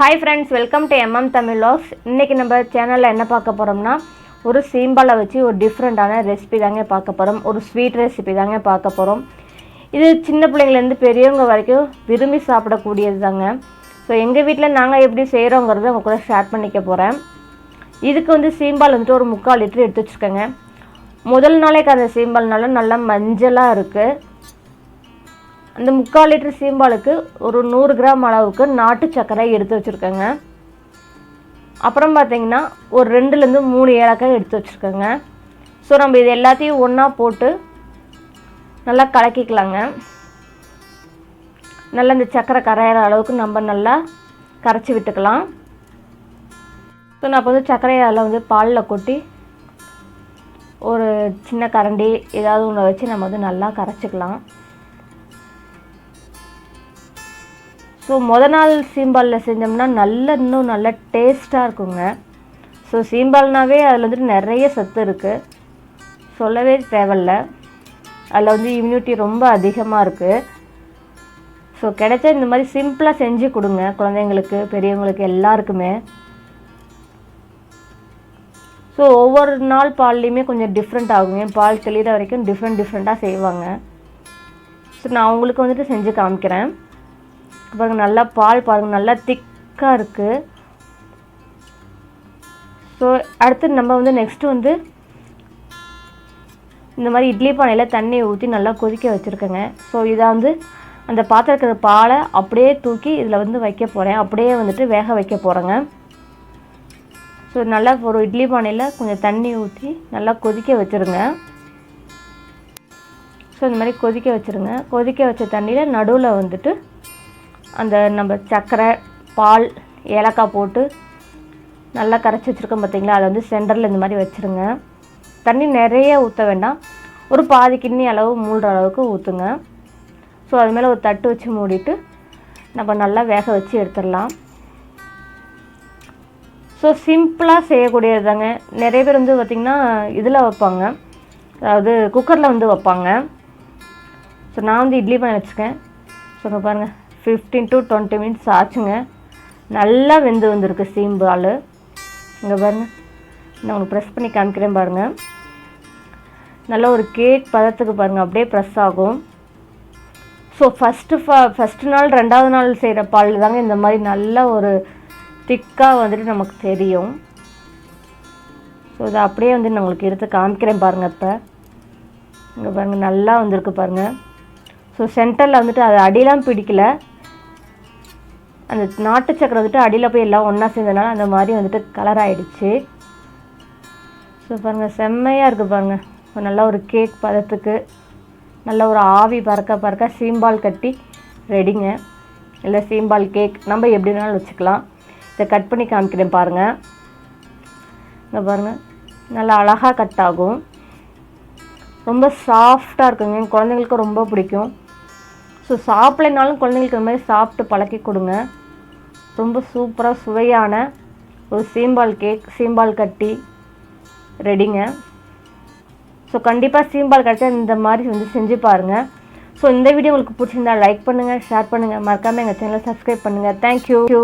Hi friends, welcome to Tamil vlogs. இன்றைக்கி நம்ம சேனலில் என்ன பார்க்க போகிறோம்னா, ஒரு சீம்பாலை வச்சு ஒரு டிஃப்ரெண்ட்டான ரெசிபி தாங்க பார்க்க போகிறோம். ஒரு ஸ்வீட் ரெசிபி தாங்க பார்க்க போகிறோம். இது சின்ன பிள்ளைங்கள்லேருந்து பெரியவங்க வரைக்கும் விரும்பி சாப்பிடக்கூடியது தாங்க. ஸோ எங்கள் வீட்டில் நாங்கள் எப்படி செய்கிறோங்கிறத உங்கள் கூட ஷேர் பண்ணிக்க போகிறேன். இதுக்கு சீம்பால் ஒரு 3/4 லிட்டர் எடுத்து வச்சுக்கோங்க. முதல் நாளைக்கு அந்த சீம்பால்னால நல்லா மஞ்சளாக இருக்குது. அந்த 3/4 லிட்டர் சீம்பாலுக்கு ஒரு 100 கிராம் அளவுக்கு நாட்டு சர்க்கரை எடுத்து வச்சுருக்கேங்க. அப்புறம் பார்த்திங்கன்னா ஒரு 2லேருந்து 3 ஏலக்காய் எடுத்து வச்சுருக்கேங்க. ஸோ நம்ம இது எல்லாத்தையும் ஒன்றா போட்டு நல்லா கலக்கிக்கலாங்க. நல்லா இந்த சர்க்கரை கரையிற அளவுக்கு நம்ம நல்லா கரைச்சி விட்டுக்கலாம். ஸோ நான் இப்போ சர்க்கரையை அதில் பாலில் கொட்டி ஒரு சின்ன கரண்டி ஏதாவது ஒன்று வச்சு நம்ம நல்லா கரைச்சிக்கலாம். ஸோ நாள் சீம்பாலில் செஞ்சோம்னா இன்னும் நல்ல டேஸ்ட்டாக இருக்குங்க. ஸோ சீம்பால்னாவே அதில் நிறைய சத்து இருக்குது, சொல்லவே தேவையில்ல. அதில் இம்யூனிட்டி ரொம்ப அதிகமாக இருக்குது. ஸோ கிடைச்சா இந்த மாதிரி சிம்பிளாக செஞ்சு கொடுங்க, குழந்தைங்களுக்கு பெரியவங்களுக்கு எல்லாருக்குமே. ஸோ ஒவ்வொரு நாள் பால்லையுமே கொஞ்சம் டிஃப்ரெண்ட் ஆகுங்க. பால் தெளிகிற வரைக்கும் டிஃப்ரெண்ட்டாக செய்வாங்க. ஸோ நான் அவங்களுக்கு செஞ்சு காமிக்கிறேன். பாருங்கள், நல்லா பால் பாருங்கள், நல்லா திக்காக இருக்குது. ஸோ அடுத்து நம்ம நெக்ஸ்ட்டு இந்த மாதிரி இட்லி பானையில் தண்ணி ஊற்றி நல்லா கொதிக்க வச்சுருக்கேங்க. ஸோ இதை அந்த பாத்திரக்கிற பாலை அப்படியே தூக்கி இதில் வைக்க போகிறேன். அப்படியே வேக வைக்க போகிறேங்க. ஸோ நல்லா ஒரு இட்லி பானையில் கொஞ்சம் தண்ணி ஊற்றி நல்லா கொதிக்க வச்சுருங்க. ஸோ இந்த மாதிரி கொதிக்க வச்சுருங்க. கொதிக்க வச்ச தண்ணியில் நடுவில் அந்த நம்ம சர்க்கரை, பால், ஏலக்காய் போட்டு நல்லா கரைச்சி வச்சுருக்கோம் பார்த்திங்களா, அதை சென்டரில் இந்த மாதிரி வச்சுருங்க. தண்ணி நிறைய ஊற்ற வேண்டாம், ஒரு பாதி கிண்ணி அளவு மூழ்கிற அளவுக்கு ஊற்றுங்க. ஸோ அது மேலே ஒரு தட்டு வச்சு மூடிட்டு நம்ம நல்லா வேக வச்சு எடுத்துடலாம். ஸோ சிம்பிளாக செய்யக்கூடியது தாங்க. நிறைய பேர் பார்த்திங்கன்னா இதில் வைப்பாங்க, அதாவது குக்கரில் வைப்பாங்க. ஸோ நான் இட்லி பானை வச்சுருக்கேன். ஸோ இங்கே பாருங்கள், 15 to 20 மினிட்ஸ் ஆச்சுங்க. நல்லா வெந்து வந்திருக்கு சீம்பால். இங்கே பாருங்கள், நான் உங்களுக்கு ப்ரெஸ் பண்ணி காமிக்கிறேன் பாருங்கள். நல்லா ஒரு கேக் பதத்துக்கு பாருங்கள், அப்படியே ப்ரெஸ் ஆகும். ஸோ ஃபஸ்ட்டு நாள் 2வது நாள் செய்கிற பால் தாங்க இந்த மாதிரி நல்ல ஒரு திக்காக நமக்கு தெரியும். ஸோ இதை அப்படியே நான் உங்களுக்கு எடுத்து காமிக்கிறேன் பாருங்கள். இப்போ இங்கே பாருங்கள், நல்லா வந்திருக்கு பாருங்கள். ஸோ சென்டரில் அது அடியெலாம் பிடிக்கல. அந்த நாட்டு சக்கரை அடியில் போய் எல்லாம் ஒன்றா சேர்ந்தனால அந்த மாதிரி கலர் ஆகிடுச்சு. ஸோ பாருங்கள், செம்மையாக இருக்குது பாருங்கள். நல்லா ஒரு கேக் பதத்துக்கு நல்ல ஒரு ஆவி பறக்க சீம்பால் கட்டி ரெடிங்க. இல்லை சீம்பால் கேக் நம்ம எப்படினாலும் வச்சுக்கலாம். இதை கட் பண்ணி காமிக்கிறேன் பாருங்கள். இங்கே பாருங்கள், நல்லா அழகாக கட் ஆகும். ரொம்ப சாஃப்டாக இருக்குங்க, குழந்தைங்களுக்கு ரொம்ப பிடிக்கும். ஸோ சாப்பிட்லைனாலும் குழந்தைங்களுக்கு இந்த மாதிரி சாப்பிட்டு பழக்கி கொடுங்க. ரொம்ப சூப்பராக சுவையான ஒரு சீம்பால் கேக், சீம்பால் கட்டி ரெடிங்க. ஸோ கண்டிப்பாக சீம்பால் கட்டி இந்த மாதிரி செஞ்சு பாருங்கள். ஸோ இந்த வீடியோ உங்களுக்கு பிடிச்சிருந்தா லைக் பண்ணுங்கள், ஷேர் பண்ணுங்கள், மறக்காமல் எங்கள் சேனலை சப்ஸ்கிரைப் பண்ணுங்கள். தேங்க்யூ.